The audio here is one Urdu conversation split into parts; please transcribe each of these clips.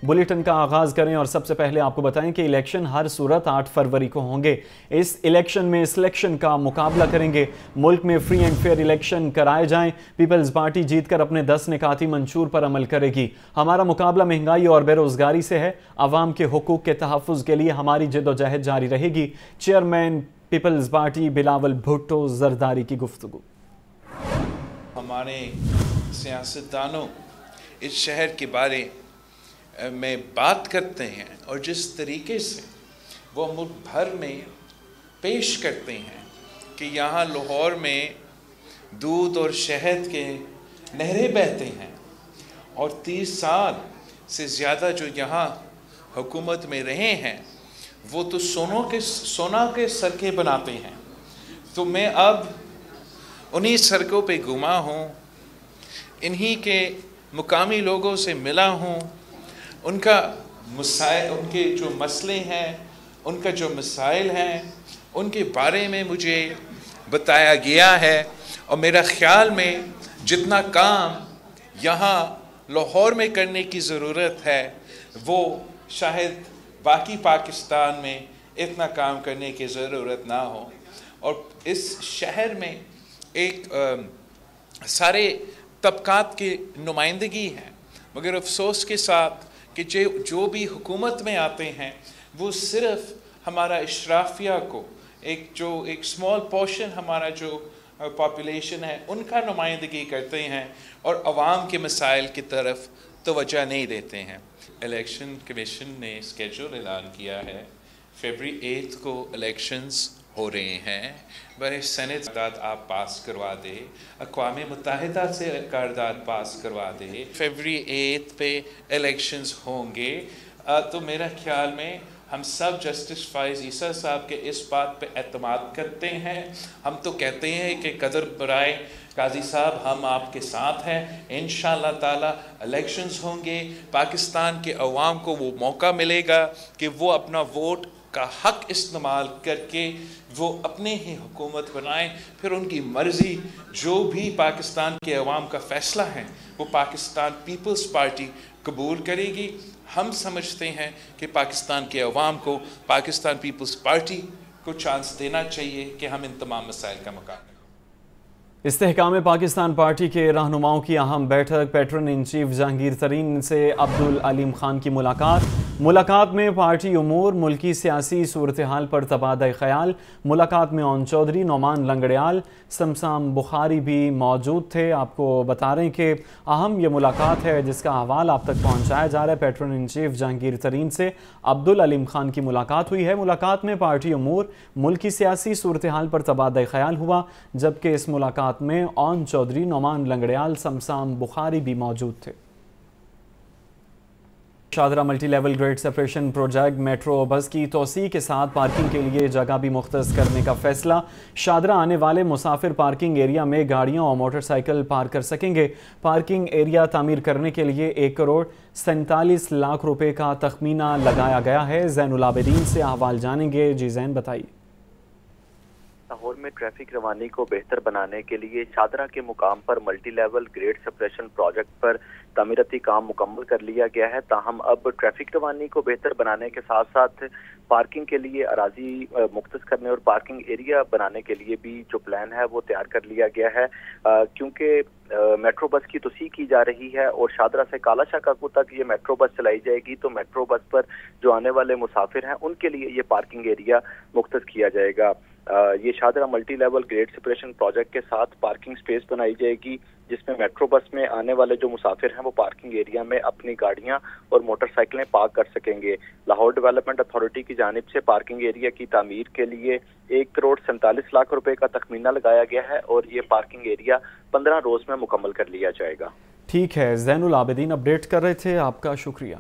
بلیٹن کا آغاز کریں اور سب سے پہلے آپ کو بتائیں کہ الیکشن ہر صورت 8 فروری کو ہوں گے۔ اس الیکشن میں سلیکشن کا مقابلہ کریں گے۔ ملک میں فری اینڈ فیئر الیکشن کرائے جائیں۔ پیپلز پارٹی جیت کر اپنے 10 نکاتی منشور پر عمل کرے گی۔ ہمارا مقابلہ مہنگائی اور بے روزگاری سے ہے۔ عوام کے حقوق کے تحفظ کے لیے ہماری جدوجہد جاری رہے گی۔ Chairman Peoples Party Bilawal Bhutto Zardari کی گفتگو۔ ہمارے سیاستدانوں اس شہر کے بارے میں بات کرتے ہیں اور جس طریقے سے وہ ملک بھر میں پیش کرتے ہیں کہ یہاں لاہور میں دودھ اور شہد کے نہریں بہتے ہیں اور 30 سال سے زیادہ جو یہاں حکومت میں رہے ہیں وہ تو سونا کے سڑکیں بناتے ہیں، تو میں اب انہی سڑکوں پہ گھوما ہوں، انہی کے مقامی لوگوں سے ملا ہوں، ان کے جو مسئلے ہیں، ان کا جو مسائل ہیں، ان کے بارے میں مجھے بتایا گیا ہے، اور میرا خیال میں جتنا کام یہاں لاہور میں کرنے کی ضرورت ہے وہ شاید باقی پاکستان میں اتنا کام کرنے کی ضرورت نہ ہو۔ اور اس شہر میں ایک سارے طبقات کی نمائندگی ہے، مگر افسوس کے ساتھ کہ جو بھی حکومت میں آتے ہیں وہ صرف ہمارا اشرافیہ کو ایک اسمال پورشن ہمارا جو پاپولیشن ہے ان کا نمائندگی کرتے ہیں اور عوام کے مسائل کی طرف توجہ نہیں دیتے ہیں۔ الیکشن کمیشن نے اسکیجول اعلان کیا ہے، فیبری 8 کو الیکشنز ہو رہے ہیں۔ برائے سینٹ قرارداد آپ پاس کروا دے، اقوام متحدہ سے قرارداد پاس کروا دے، فیبری 8 پہ الیکشنز ہوں گے، تو میرا خیال میں ہم سب جسٹس فائز عیسیٰ صاحب کے اس بات پہ اعتماد کرتے ہیں۔ ہم تو کہتے ہیں کہ قدر برائے قاضی صاحب ہم آپ کے ساتھ ہیں، انشاءاللہ تعالی الیکشنز ہوں گے، پاکستان کے عوام کو وہ موقع ملے گا کہ وہ اپنا ووٹ کا حق استعمال کر کے وہ اپنے ہی حکومت بنائیں، پھر ان کی مرضی جو بھی پاکستان کے عوام کا فیصلہ ہے وہ پاکستان پیپلز پارٹی قبول کرے گی۔ ہم سمجھتے ہیں کہ پاکستان کے عوام کو پاکستان پیپلز پارٹی کو چانس دینا چاہیے کہ ہم ان تمام مسائل کا مقابلہ کریں۔ استحکام پاکستان پارٹی کے رہنماؤں کی اہم بیٹھک، پیٹرن ان چیف جہانگیر ترین سے عبدالعلیم خان کی ملاقات میں پارٹی امور، ملکی سیاسی صورتحال پر تبادلہ خیال۔ ملاقات میں اون چودھری، نعمان لنگڑیال، سمسام بخاری بھی موجود تھے۔ آپ کو بتا رہے ہیں کہ اہم یہ ملاقات ہے جس کا حوال آپ تک پہنچایا جا رہا ہے۔ پیٹرن ان چیف جہانگیر ترین سے عبدالعلیم خان کی ملاقات ہوئی ہے۔ ملاقات میں پارٹی امور، ملکی سیاسی صورتحال پر تبادلہ خیال ہوا، جبکہ اس ملاقات میں اون چودھری، نعمان لنگڑیال، سمسام بخاری بھی موجود تھے۔ Shahdara multi level grade separation project metro bus کی توسیع کے ساتھ پارکنگ کے لیے جگہ بھی مختص کرنے کا فیصلہ۔ شاہدرہ آنے والے مسافر پارکنگ ایریا میں گاڑیاں اور موٹر سائیکل پارک کر سکیں گے۔ پارکنگ ایریا تعمیر کرنے کے لیے 1 کروڑ 47 لاکھ روپے کا تخمینہ لگایا گیا ہے۔ زین العابدین سے احوال جانیں گے۔ جی زین بتائیے۔ لاہور میں ٹریفک روانی کو بہتر بنانے کے لیے شاہدرہ کے مقام پر multi level grade separation project پر تعمیراتی کام مکمل کر لیا گیا ہے، تاہم اب ٹریفک روانی کو بہتر بنانے کے ساتھ ساتھ پارکنگ کے لیے اراضی مختص کرنے اور پارکنگ ایریا بنانے کے لیے بھی جو پلان ہے وہ تیار کر لیا گیا ہے، کیونکہ میٹرو بس کی توسیع کی جا رہی ہے اور شاہدرہ سے کالا شاکاکو تک یہ میٹرو بس چلائی جائے گی، تو میٹرو بس پر جو آنے والے مسافر ہیں ان کے لیے یہ پارکنگ ایریا مختص کیا جائے گا۔ یہ Shahdara multi level grade separation project کے ساتھ پارکنگ سپیس بنائی جائے گی، جس میں میٹرو بس میں آنے والے جو مسافر ہیں وہ پارکنگ ایریا میں اپنی گاڑیاں اور موٹر سائیکلیں پارک کر سکیں گے۔ لاہور ڈیولپمنٹ اتھارٹی کی جانب سے پارکنگ ایریا کی تعمیر کے لیے 1 کروڑ 47 لاکھ روپے کا تخمینہ لگایا گیا ہے اور یہ پارکنگ ایریا 15 روز میں مکمل کر لیا جائے گا۔ ٹھیک ہے، زین العابدین اپڈیٹ کر رہے تھے، آپ کا شکریہ۔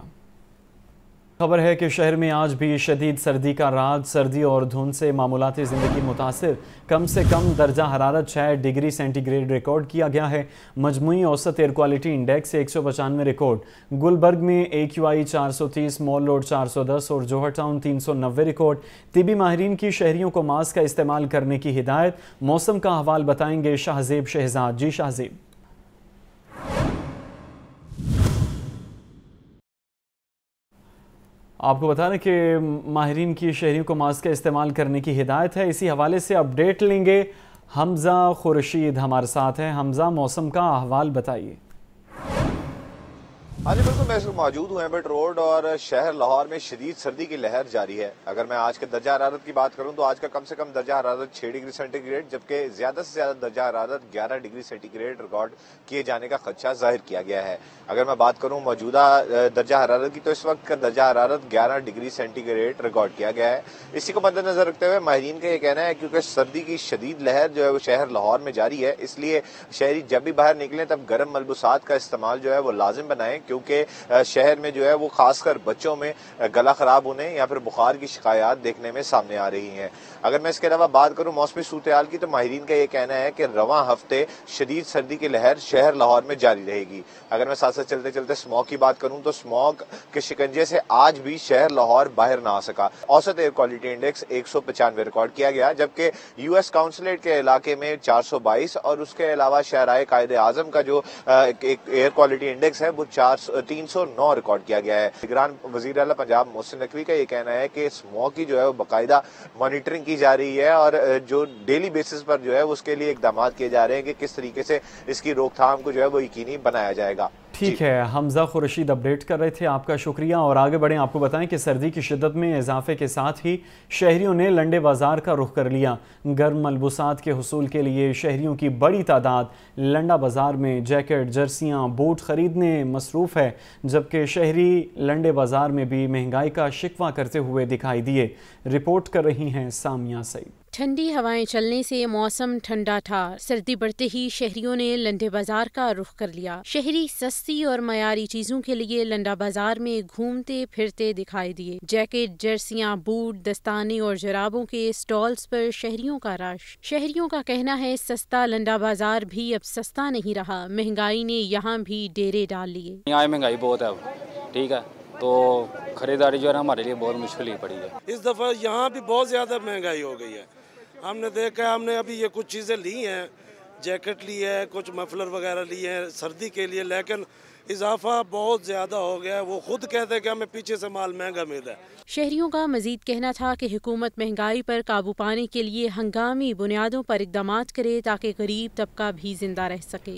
خبر ہے کہ شہر میں آج بھی شدید سردی کا راج، سردی اور دھند سے معمولاتی زندگی متاثر۔ کم سے کم درجہ حرارت 6 ڈگری سینٹی گریڈ ریکارڈ کیا گیا ہے۔ مجموعی اوسط air quality index 195 record. Gulberg میں AQI 430، مول روڈ 410 اور جوہر ٹاؤن 390 ریکارڈ۔ طبی ماہرین کی شہریوں کو ماسک کا استعمال کرنے کی ہدایت۔ موسم کا حوال بتائیں گے شہزیب شہزاد۔ جی شہزیب۔ آپ کو بتا رہے کہ ماہرین کی شہریوں کو ماسک کا استعمال کرنے کی ہدایت ہے. اسی حوالے سے اپڈیٹ لیں گے. حمزہ خورشید ہمارے ساتھ ہیں. حمزہ، موسم کا احوال بتائیے. ہاں جی بالکل، میں اس وقت موجود ہوں ایمبٹ روڈ اور شہر لاہور میں شدید سردی کی لہر جاری ہے. اگر میں آج کے درجہ حرارت کی بات کروں تو آج کا کم سے کم درجہ حرارت 6 ڈگری سینٹی گریڈ جبکہ زیادہ سے زیادہ درجہ حرارت 11 ڈگری سینٹی گریڈ ریکارڈ کیے جانے کا خدشہ ظاہر کیا گیا ہے. اگر میں بات کروں موجودہ درجہ حرارت کی تو اس وقت کا درجہ حرارت 11 ڈگری سینٹی گریڈ ریکارڈ کیا گیا ہے. اسی کو مد نظر رکھتے ہوئے ماہرین کا یہ کہنا ہے کیونکہ سردی کی شدید لہر جو ہے وہ شہر لاہور میں جاری ہے، اس لیے شہری جب بھی باہر نکلیں تب گرم ملبوسات کا استعمال جو ہے وہ لازم بنائیں، کیونکہ شہر میں جو ہے وہ خاص کر بچوں میں گلا خراب ہونے یا پھر بخار کی شکایات دیکھنے میں سامنے آ رہی ہیں. اگر میں اس کے علاوہ بات کروں موسمی صورتحال کی تو ماہرین کا یہ کہنا ہے کہ رواں ہفتے شدید سردی کی لہر شہر لاہور میں جاری رہے گی. اگر میں ساتھ ساتھ چلتے چلتے اسموگ کی بات کروں تو اسموگ کے شکنجے سے آج بھی شہر لاہور باہر نہ آ سکا. اوسط ایئر کوالٹی انڈیکس 195 ریکارڈ کیا گیا، جبکہ یو ایس کاؤنسلیٹ کے علاقے میں 422 اور اس کے علاوہ شہرائے قائد اعظم کا جو ایئر کوالٹی انڈیکس ہے وہ 309 ریکارڈ کیا گیا ہے. نگران وزیر اعلیٰ پنجاب محسن نقوی کا یہ کہنا ہے کہ اسموگ کی جو ہے وہ باقاعدہ مانیٹرنگ کی جا رہی ہے اور جو ڈیلی بیسس پر جو ہے اس کے لیے اقدامات کیے جا رہے ہیں کہ کس طریقے سے اس کی روک تھام کو جو ہے وہ یقینی بنایا جائے گا. ٹھیک ہے، حمزہ خورشید اپڈیٹ کر رہے تھے، آپ کا شکریہ. اور آگے بڑھیں، آپ کو بتائیں کہ سردی کی شدت میں اضافے کے ساتھ ہی شہریوں نے لنڈے بازار کا رخ کر لیا. گرم ملبوسات کے حصول کے لیے شہریوں کی بڑی تعداد لنڈا بازار میں جیکٹ، جرسیاں، بوٹ خریدنے مصروف ہے، جبکہ شہری لنڈے بازار میں بھی مہنگائی کا شکوہ کرتے ہوئے دکھائی دیے. رپورٹ کر رہی ہیں سامیہ سعید. ٹھنڈی ہوائیں چلنے سے موسم ٹھنڈا تھا. سردی بڑھتے ہی شہریوں نے لنڈے بازار کا رخ کر لیا. شہری سستی اور معیاری چیزوں کے لیے لنڈا بازار میں گھومتے پھرتے دکھائی دیے. جیکٹ، جرسیاں، بوٹ، دستانے اور جرابوں کے اسٹالز پر شہریوں کا رش. شہریوں کا کہنا ہے سستا لنڈا بازار بھی اب سستا نہیں رہا. مہنگائی نے یہاں بھی ڈیرے ڈال لیے. یہاں مہنگائی بہت ہے، ٹھیک ہے، تو خریداری جو ہے نا ہمارے لیے بہت مشکل ہی پڑی ہے. اس دفعہ یہاں بھی بہت زیادہ مہنگائی ہو گئی ہے. ہم نے دیکھا ہے، ہم نے ابھی یہ کچھ چیزیں لی ہیں، جیکٹ لی ہے، کچھ مفلر وغیرہ لی ہیں سردی کے لیے، لیکن اضافہ بہت زیادہ ہو گیا ہے. وہ خود کہتے ہیں کہ ہمیں پیچھے سے مال مہنگا مل ہے. شہریوں کا مزید کہنا تھا کہ حکومت مہنگائی پر قابو پانے کے لیے ہنگامی بنیادوں پر اقدامات کرے تاکہ غریب طبقہ بھی زندہ رہ سکے.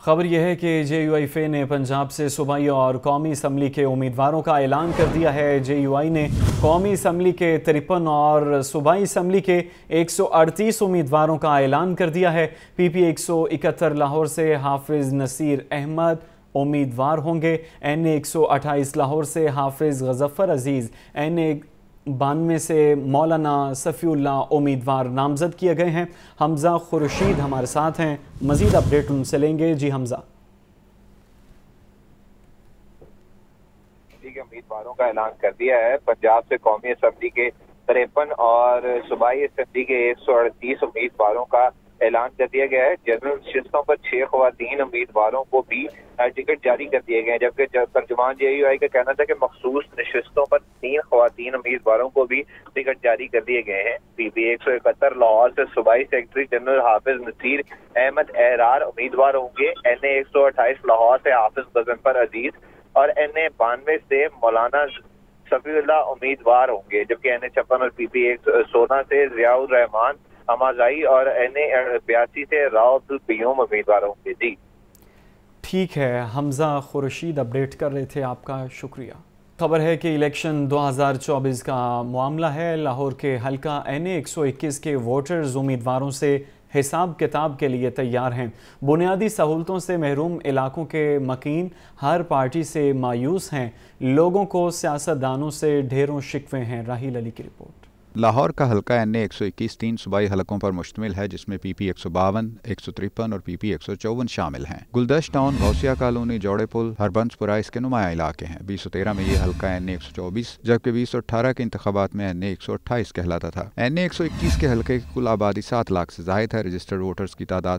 خبر یہ ہے کہ جے یو آئی فے نے پنجاب سے صوبائی اور قومی اسمبلی کے امیدواروں کا اعلان کر دیا ہے. جے یو آئی نے قومی اسمبلی کے 53 اور صوبائی اسمبلی کے 138 امیدواروں کا اعلان کر دیا ہے. پی پی 171 لاہور سے حافظ نصیر احمد امیدوار ہوں گے. این اے 128 لاہور سے حافظ غظفر عزیز، این اے 92 سے مولانا صفی اللہ امیدوار نامزد کیے گئے ہیں. حمزہ خورشید ہمارے ساتھ ہیں، مزید اپڈیٹ ان سے لیں گے. جی حمزہ. امیدواروں کا اعلان کر دیا ہے. پنجاب سے قومی اسمبلی کے 53 اور صوبائی اسمبلی کے 138 امیدواروں کا اعلان کر دیا گیا ہے. جنرل نشستوں پر 6 خواتین امیدواروں کو بھی ٹکٹ جاری کر دیے گئے ہیں، جبکہ ترجمان جے یو آئی کا کہنا تھا کہ مخصوص نشستوں پر 3 خواتین امیدواروں کو بھی ٹکٹ جاری کر دیے گئے ہیں. پی پی 171 لاہور سے صوبائی سیکرٹری جنرل حافظ نصیر احمد احرار امیدوار ہوں گے. این اے 128 لاہور سے حافظ غضنفر عزیز اور این اے 92 سے مولانا صفی اللہ امیدوار ہوں گے، جبکہ این اے 56 اور پی پی 116 سے ضیاء الرحمان ہمازائی اور این اے 82 سے راؤ القیوم امیدوار ہوں گے. جی ٹھیک ہے، حمزہ خورشید اپڈیٹ کر رہے تھے، آپ کا شکریہ. خبر ہے کہ الیکشن 2024 کا معاملہ ہے. لاہور کے حلقہ این اے 121 کے ووٹرز امیدواروں سے حساب کتاب کے لیے تیار ہیں. بنیادی سہولتوں سے محروم علاقوں کے مکین ہر پارٹی سے مایوس ہیں. لوگوں کو سیاستدانوں سے ڈھیروں شکوے ہیں. راہیل علی کی رپورٹ. لاہور کا حلقہ این اے 121 3 صوبائی حلقوں پر مشتمل ہے، جس میں پی پی 152، 153 اور پی پی 154 شامل ہیں. گلدشت ٹاؤن، غوثیہ کالونی، جوڑے پل، ہربنس پورہ اس کے نمایاں علاقے ہیں. 2013 میں یہ حلقہ این اے 124 جبکہ 2018 کے انتخابات میں این اے 128 کہلاتا تھا. این اے 121 کے حلقے کی کل آبادی 7 لاکھ سے زائد ہے. رجسٹرڈ ووٹرز کی تعداد